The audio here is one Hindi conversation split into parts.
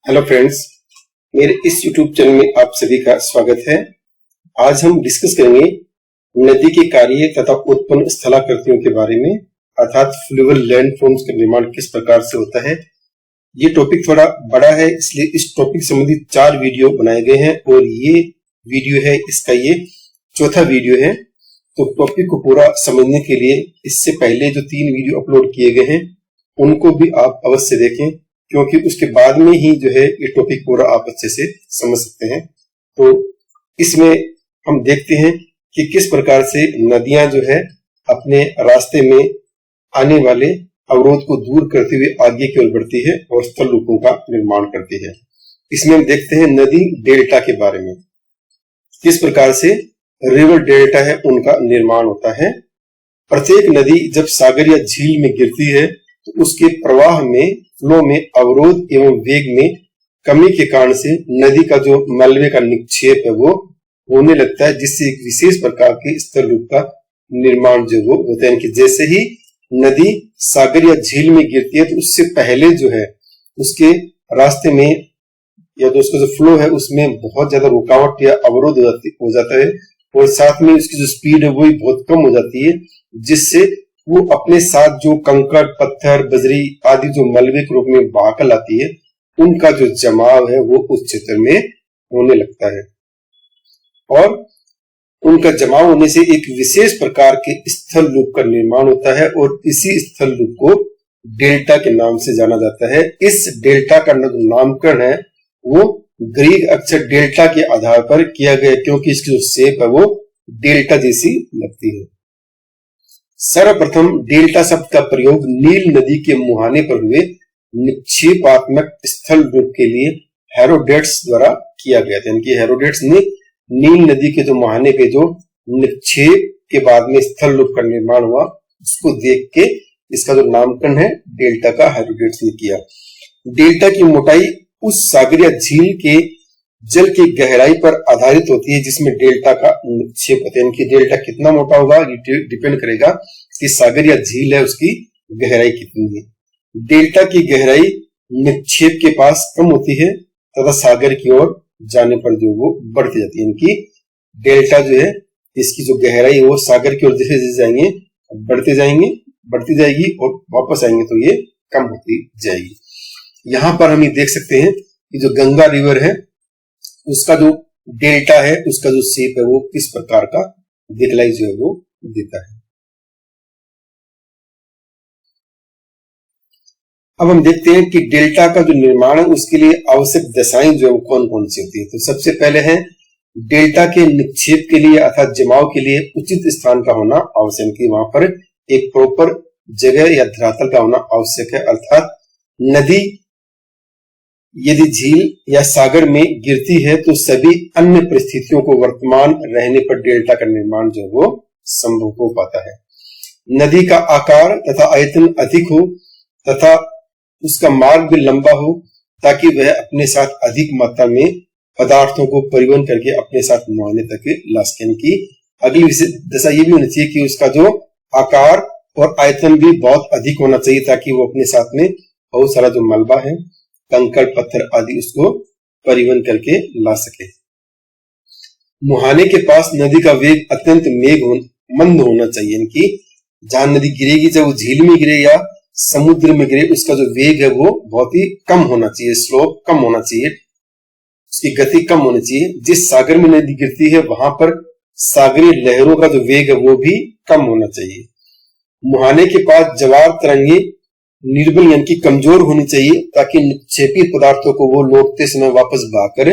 हेलो फ्रेंड्स, मेरे इस YouTube चैनल में आप सभी का स्वागत है। आज हम डिस्कस करेंगे नदी के कार्य तथा उत्पन्न स्थलाकृतियों के बारे में, अर्थात फ्लूवियल लैंडफॉर्म्स का निर्माण किस प्रकार से होता है। ये टॉपिक थोड़ा बड़ा है, इसलिए इस टॉपिक संबंधी 4 वीडियो बनाए गए हैं और ये वीडियो है, इसका ये चौथा वीडियो है। तो टॉपिक को पूरा समझने के लिए इससे पहले जो 3 वीडियो अपलोड किए गए हैं उनको भी आप अवश्य देखें, क्योंकि उसके बाद में ही जो है ये टॉपिक पूरा आप अच्छे से समझ सकते हैं। तो इसमें हम देखते हैं कि किस प्रकार से नदियां जो है अपने रास्ते में आने वाले अवरोध को दूर करते हुए आगे की ओर बढ़ती है और स्थल रूपों का निर्माण करती है। इसमें हम देखते हैं नदी डेल्टा के बारे में, किस प्रकार से रिवर डेल्टा है उनका निर्माण होता है। प्रत्येक नदी जब सागर या झील में गिरती है तो उसके प्रवाह में, फ्लो में अवरोध एवं वेग में कमी के कारण से नदी का जो मलबे का निक्षेप है वो होने लगता है, जिससे एक विशेष प्रकार के स्थल रूप का निर्माण जो वो होता है। कि जैसे ही नदी सागर या झील में गिरती है तो उससे पहले जो है उसके रास्ते में या तो उसका जो फ्लो है उसमें बहुत ज्यादा रुकावट या अवरोध हो जाता है और साथ में उसकी जो स्पीड है वो भी बहुत कम हो जाती है, जिससे वो अपने साथ जो कंकड़, पत्थर, बजरी आदि जो मलबे के रूप में बहाकर लाती है उनका जो जमाव है वो उस क्षेत्र में होने लगता है और उनका जमाव होने से एक विशेष प्रकार के स्थल रूप का निर्माण होता है और इसी स्थल रूप को डेल्टा के नाम से जाना जाता है। इस डेल्टा का नामकरण है वो ग्रीक अक्षर डेल्टा के आधार पर किया गया, क्योंकि इसकी जो शेप है वो डेल्टा जैसी लगती है। सर्वप्रथम डेल्टा शब्द का प्रयोग नील नदी के मुहाने पर हुए निक्षेपात्मक स्थल रूप के लिए हेरोडेट्स द्वारा किया गया था। यानी कि हेरोडेट्स ने नील नदी के जो मुहाने पे जो निक्षेप के बाद में स्थल रूप का निर्माण हुआ उसको देख के इसका जो नामकरण है डेल्टा का हेरोडेट्स ने किया। डेल्टा की मोटाई उस सागर या झील के जल की गहराई पर आधारित होती है जिसमें डेल्टा का निक्षेप होता है। यानी डेल्टा कितना मोटा होगा ये डिपेंड करेगा कि सागर या झील है उसकी गहराई कितनी है। डेल्टा की गहराई निक्षेप के पास कम होती है तथा सागर की ओर जाने पर जो वो बढ़ती जाती है। यानी डेल्टा जो है इसकी जो गहराई है वो सागर की ओर जैसे जैसे जाएंगे बढ़ती जाएगी और वापस आएंगे तो ये कम होती जाएगी। यहाँ पर हम ये देख सकते हैं कि जो गंगा रिवर है उसका जो डेल्टा है उसका जो शेप है वो किस प्रकार का दिखलाई जो है वो देता है। अब हम देखते हैं कि डेल्टा का जो निर्माण है उसके लिए आवश्यक दशाएं जो है वो कौन कौन सी होती है। तो सबसे पहले है डेल्टा के निक्षेप के लिए अर्थात जमाव के लिए उचित स्थान का होना आवश्यक है। वहां पर एक प्रॉपर जगह या धरातल का होना आवश्यक है, अर्थात नदी यदि झील या सागर में गिरती है तो सभी अन्य परिस्थितियों को वर्तमान रहने पर डेल्टा का निर्माण जो वो संभव हो पाता है। नदी का आकार तथा आयतन अधिक हो तथा उसका मार्ग भी लंबा हो ताकि वह अपने साथ अधिक मात्रा में पदार्थों को परिवहन करके अपने साथ मुहाने तक ला सके। की अगली दशा ये भी होनी चाहिए कि उसका जो आकार और आयतन भी बहुत अधिक होना चाहिए ताकि वो अपने साथ में बहुत सारा जो मलबा है, कंकड़, पत्थर आदि उसको परिवहन करके ला सके। मुहाने के पास नदी का वेग अत्यंत मंद होना चाहिए। यानी जहां नदी गिरेगी, चाहे वो झील में गिरे या समुद्र में गिरे, उसका जो वेग है वो बहुत ही कम होना चाहिए, स्लोप कम होना चाहिए, उसकी गति कम होनी चाहिए। जिस सागर में नदी गिरती है वहां पर सागरीय लहरों का जो वेग है वो भी कम होना चाहिए। मुहाने के पास ज्वार तरंगे निर्बल यानी कि कमजोर होनी चाहिए ताकि निक्षेपित पदार्थों को वो लौटते समय वापस बहाकर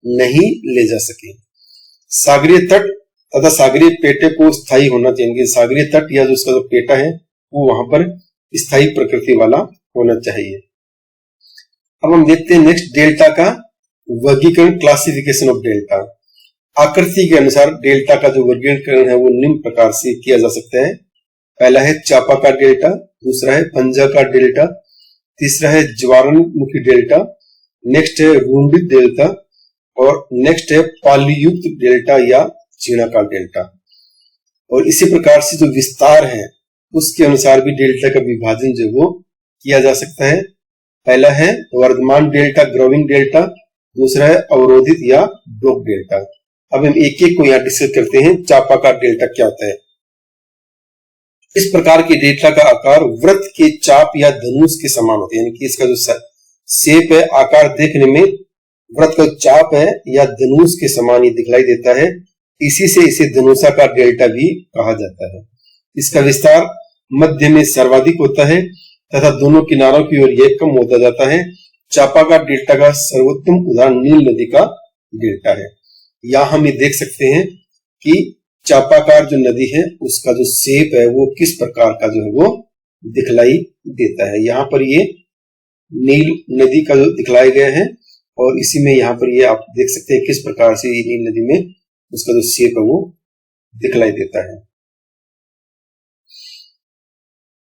नहीं ले जा सके। सागरीय तट तथा सागरीय पेटे को स्थायी होना चाहिए। सागरीय तट या जो उसका जो पेटा है वो वहां पर स्थायी प्रकृति वाला होना चाहिए। अब हम देखते हैं नेक्स्ट डेल्टा का वर्गीकरण, क्लासिफिकेशन ऑफ डेल्टा। आकृति के अनुसार डेल्टा का जो वर्गीकरण है वो निम्न प्रकार से किया जा सकता है। पहला है चापाकार डेल्टा, दूसरा है पंजाकार डेल्टा, तीसरा है ज्वारमुखी डेल्टा, नेक्स्ट है रुंडित डेल्टा और नेक्स्ट है पालीयुक्त डेल्टा या चीनाकार डेल्टा। और इसी प्रकार से जो विस्तार है उसके अनुसार भी डेल्टा का विभाजन जो वो किया जा सकता है। पहला है वर्धमान डेल्टा, ग्रोविंग डेल्टा, दूसरा है अवरोधित या ब्लॉक डेल्टा। अब हम एक एक को यहाँ डिस्कस करते हैं। चापाकार डेल्टा क्या होता है? इस प्रकार के डेल्टा का आकार वृत्त के चाप या धनुष के समान होता है, यानी कि इसका जो शेप है, आकार देखने में वृत्त का चाप है या धनुष के समान ही दिखलाई देता है, इसी से इसे धनुषाकार डेल्टा भी कहा जाता है। इसका विस्तार मध्य में सर्वाधिक होता है तथा दोनों किनारों की ओर यह कम होता जाता है। चापाकार डेल्टा का सर्वोत्तम उदाहरण नील नदी का डेल्टा है। यहाँ हम ये देख सकते हैं कि चापाकार जो नदी है उसका जो शेप है वो किस प्रकार का जो है वो दिखलाई देता है। यहाँ पर ये नील नदी का जो दिखलाया गया है और इसी में यहाँ पर ये आप देख सकते हैं किस प्रकार से ये नील नदी में उसका जो शेप है वो दिखलाई देता है।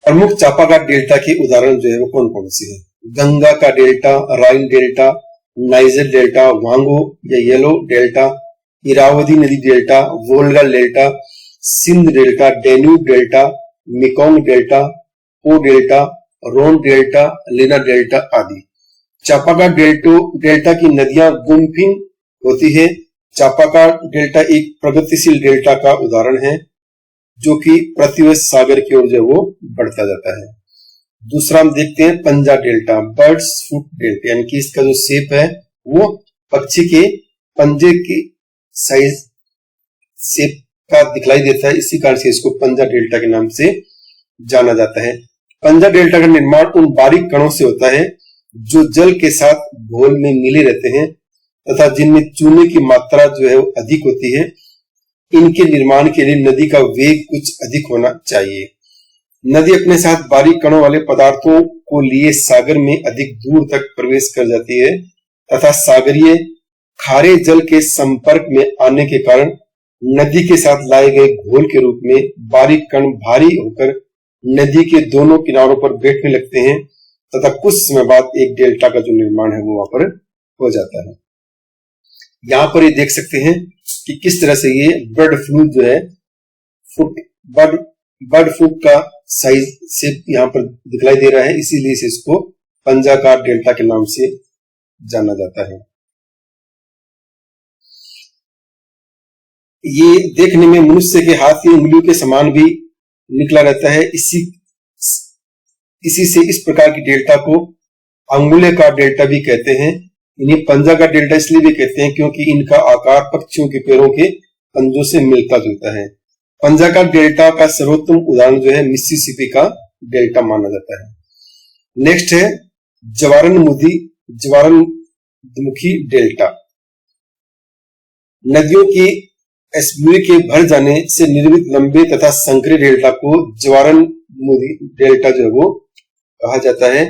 प्रमुख चापाकार डेल्टा के उदाहरण जो है वो कौन कौन से हैं? गंगा का delta, Rhine delta, Niger delta, वांगो या येलो डेल्टा, इरावदी नदी delta, Volga delta, Sindh delta, Danube delta, Mekong delta, Po delta, Rhone delta, Lena delta आदि। चापाकार डेल्टा की नदियां गुम्फिन होती है। चापाकार डेल्टा एक प्रगतिशील डेल्टा का उदाहरण है जो कि प्रतिवर्ष सागर की ओर जो वो बढ़ता जाता है। दूसरा हम देखते हैं पंजा डेल्टा, बर्ड्स फुट डेल्टा, यानी कि इसका जो शेप है वो पक्षी के पंजे की साइज शेप का दिखलाई देता है, इसी कारण से इसको पंजा डेल्टा के नाम से जाना जाता है। पंजा डेल्टा का निर्माण उन बारीक कणों से होता है जो जल के साथ घोल में मिले रहते हैं तथा जिनमें चूने की मात्रा जो है वो अधिक होती है। इनके निर्माण के लिए नदी का वेग कुछ अधिक होना चाहिए। नदी अपने साथ बारीक कणों वाले पदार्थों को लिए सागर में अधिक दूर तक प्रवेश कर जाती है तथा सागरीय खारे जल के संपर्क में आने के कारण नदी के साथ लाए गए घोल के रूप में बारीक कण भारी होकर नदी के दोनों किनारों पर बैठने लगते हैं तथा कुछ समय बाद एक डेल्टा का जो निर्माण है वो वहां पर हो जाता है। यहाँ पर ये देख सकते हैं कि किस तरह से ये बर्ड फ्लू जो है बर्ड फुट का साइज से यहाँ पर दिखलाई दे रहा है, इसीलिए से इसको पंजाकार डेल्टा के नाम से जाना जाता है। ये देखने में मनुष्य के हाथ की उंगलियों के समान भी निकला रहता है। इसी से इस प्रकार की डेल्टा को अंगुलेकार डेल्टा भी कहते हैं। इन्हें पंजाकार डेल्टा इसलिए भी कहते हैं क्योंकि इनका आकार पक्षियों के पैरों के पंजों से मिलता जुलता है। पंजाकार डेल्टा का सर्वोत्तम उदाहरण जो है मिसिसिपी का डेल्टा माना जाता है। नेक्स्ट है ज्वारनदमुखी डेल्टा। नदियों की एस्ब्यूरी के भर जाने से निर्मित लंबे तथा संकरे डेल्टा को ज्वारनदमुखी डेल्टा जो है वो कहा जाता है।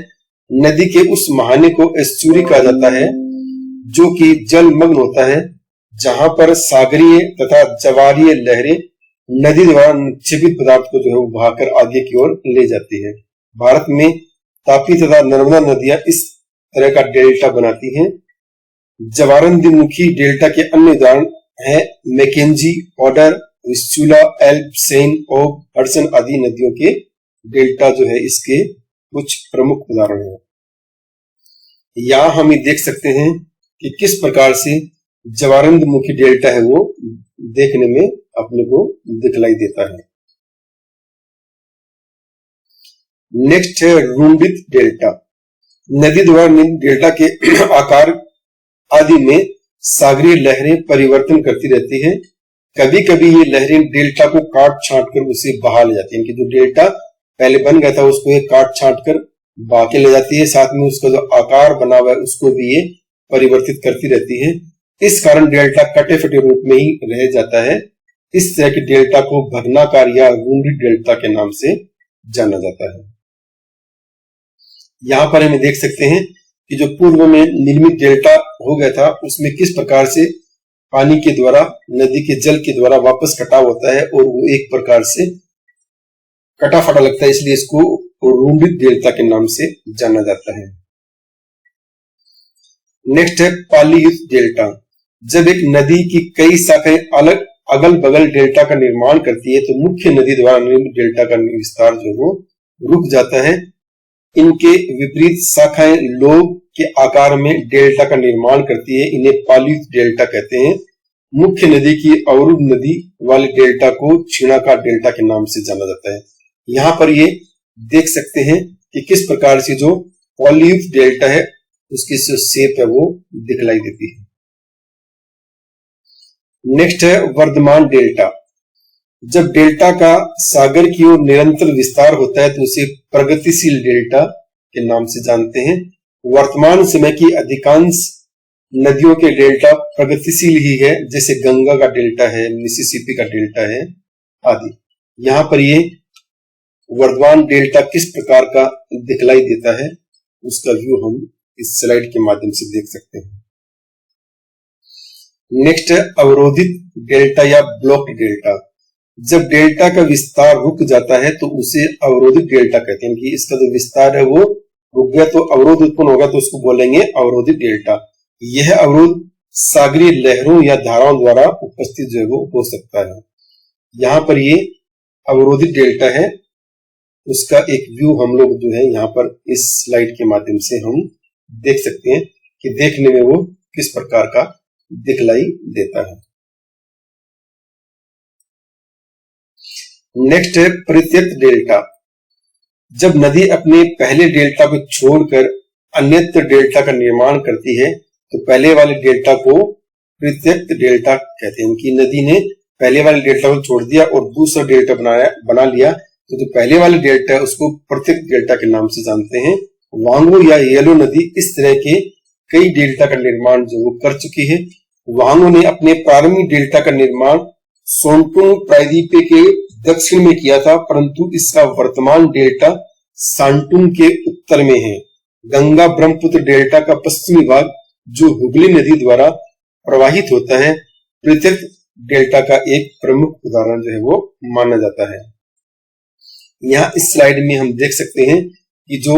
नदी के उस महाने को एस्चुरी कहा जाता है जो कि जलमग्न होता है, जहां पर सागरीय तथा जवारीय लहरें नदी द्वारा निक्षेपित पदार्थ को जो है वो बहाकर आगे की ओर ले जाती है। भारत में तापी तथा नर्मदा नदियां इस तरह का डेल्टा बनाती हैं। ज्वारनदमुखी डेल्टा के अन्य उदाहरण है मैकेंजी, ऑडर, विस्चूला, एल्ब, सेन, ओब, हडसन आदि नदियों के डेल्टा जो है इसके कुछ प्रमुख उदाहरण हैं। यहां हम ये देख सकते हैं कि किस प्रकार से ज्वारनदमुखी डेल्टा है वो देखने में अपने को दिखलाई देता है। नेक्स्ट है रुंडित डेल्टा। नदी द्वारा निर्मित डेल्टा के आकार आदि में सागरीय लहरें परिवर्तन करती रहती हैं। कभी कभी ये लहरें डेल्टा को काट छांट कर उसे बहा ले जाती हैं, कि जो डेल्टा पहले बन गया था उसको ये काट छांट कर बहा के ले जाती है, साथ में उसका जो आकार बना हुआ है उसको भी ये परिवर्तित करती रहती है। इस कारण डेल्टा कटे फटे रूप में ही रह जाता है। इस तरह के डेल्टा को भग्नाकार या रुंडित डेल्टा के नाम से जाना जाता है। यहाँ पर हम देख सकते हैं कि जो पूर्व में निर्मित डेल्टा हो गया था उसमें किस प्रकार से पानी के द्वारा, नदी के जल के द्वारा वापस कटाव होता है और वो एक प्रकार से कटा फटा लगता है, इसलिए इसको रुंडित डेल्टा के नाम से जाना जाता है। नेक्स्ट है पालीयुक्त डेल्टा। जब एक नदी की कई शाखाएं अलग अगल बगल डेल्टा का निर्माण करती है तो मुख्य नदी द्वारा निर्मित डेल्टा का विस्तार जो वो रुक जाता है इनके विपरीत शाखाएं लोब के आकार में डेल्टा का निर्माण करती है, इन्हें पालयुक्त डेल्टा कहते हैं। मुख्य नदी की अवरुद्ध नदी वाले डेल्टा को क्षीणाकार डेल्टा के नाम से जाना जाता है। यहाँ पर ये देख सकते हैं कि किस प्रकार से जो पॉलीयुक्त डेल्टा है उसकी जो शेप है वो दिखलाई देती है। नेक्स्ट है वर्धमान डेल्टा। जब डेल्टा का सागर की ओर निरंतर विस्तार होता है तो उसे प्रगतिशील डेल्टा के नाम से जानते हैं। वर्तमान समय की अधिकांश नदियों के डेल्टा प्रगतिशील ही है, जैसे गंगा का डेल्टा है, मिसिसिपी का डेल्टा है आदि। यहाँ पर ये वर्धमान डेल्टा किस प्रकार का दिखलाई देता है उसका व्यू हम इस स्लाइड के माध्यम से देख सकते हैं। नेक्स्ट है अवरोधित डेल्टा या ब्लॉक डेल्टा। जब डेल्टा का विस्तार रुक जाता है तो उसे अवरोधित डेल्टा कहते हैं कि इसका जो विस्तार है वो रुक गया तो अवरोध उत्पन्न होगा तो उसको बोलेंगे अवरोधित डेल्टा। यह अवरोध सागरीय लहरों या धाराओं द्वारा उपस्थित जो है वो हो सकता है। यहाँ पर ये अवरोधित डेल्टा है, उसका एक व्यू हम लोग जो है यहाँ पर इस स्लाइड के माध्यम से हम देख सकते हैं कि देखने में वो किस प्रकार का दिखलाई देता है। नेक्स्ट है परित्यक्त डेल्टा। जब नदी अपने पहले डेल्टा को छोड़कर अन्यत्र डेल्टा का निर्माण करती है तो पहले वाले डेल्टा को परित्यक्त डेल्टा कहते हैं कि नदी ने पहले वाले डेल्टा को छोड़ दिया और दूसरा डेल्टा बना लिया तो जो पहले वाले डेल्टा है उसको प्रत्यक्त डेल्टा के नाम से जानते हैं। वांगो या येलो नदी इस तरह के कई डेल्टा का निर्माण जो वो कर चुकी है। वांगो ने अपने प्रारंभिक डेल्टा का निर्माण सोनटुंग प्रायद्वीप के दक्षिण में किया था, परंतु इसका वर्तमान डेल्टा सांटुंग के उत्तर में है। गंगा ब्रह्मपुत्र डेल्टा का पश्चिमी भाग जो हुगली नदी द्वारा प्रवाहित होता है प्रत्यक्त डेल्टा का एक प्रमुख उदाहरण जो है वो माना जाता है। यहाँ इस स्लाइड में हम देख सकते हैं कि जो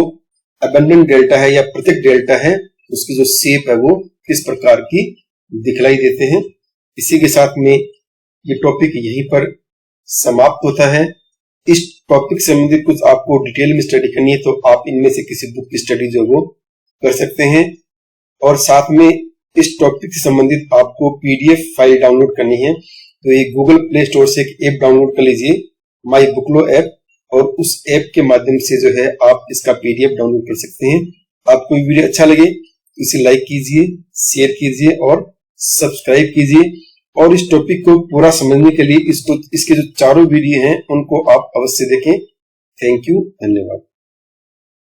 अबंडन डेल्टा है या प्रत्यक्त डेल्टा है उसकी जो शेप है वो किस प्रकार की दिखलाई देते हैं। इसी के साथ में ये टॉपिक यहीं पर समाप्त होता है। इस टॉपिक से संबंधित कुछ आपको डिटेल में स्टडी करनी है तो आप इनमें से किसी बुक की स्टडी जो वो कर सकते हैं और साथ में इस टॉपिक से संबंधित आपको पीडीएफ फाइल डाउनलोड करनी है तो ये गूगल प्ले स्टोर से एक ऐप डाउनलोड कर लीजिए, माई बुकलो ऐप, और उस ऐप के माध्यम से जो है आप इसका पीडीएफ डाउनलोड कर सकते हैं। आपको वीडियो अच्छा लगे तो इसे लाइक कीजिए, शेयर कीजिए और सब्सक्राइब कीजिए। और इस टॉपिक को पूरा समझने के लिए इसके जो चारों वीडियो हैं उनको आप अवश्य देखें। थैंक यू, धन्यवाद।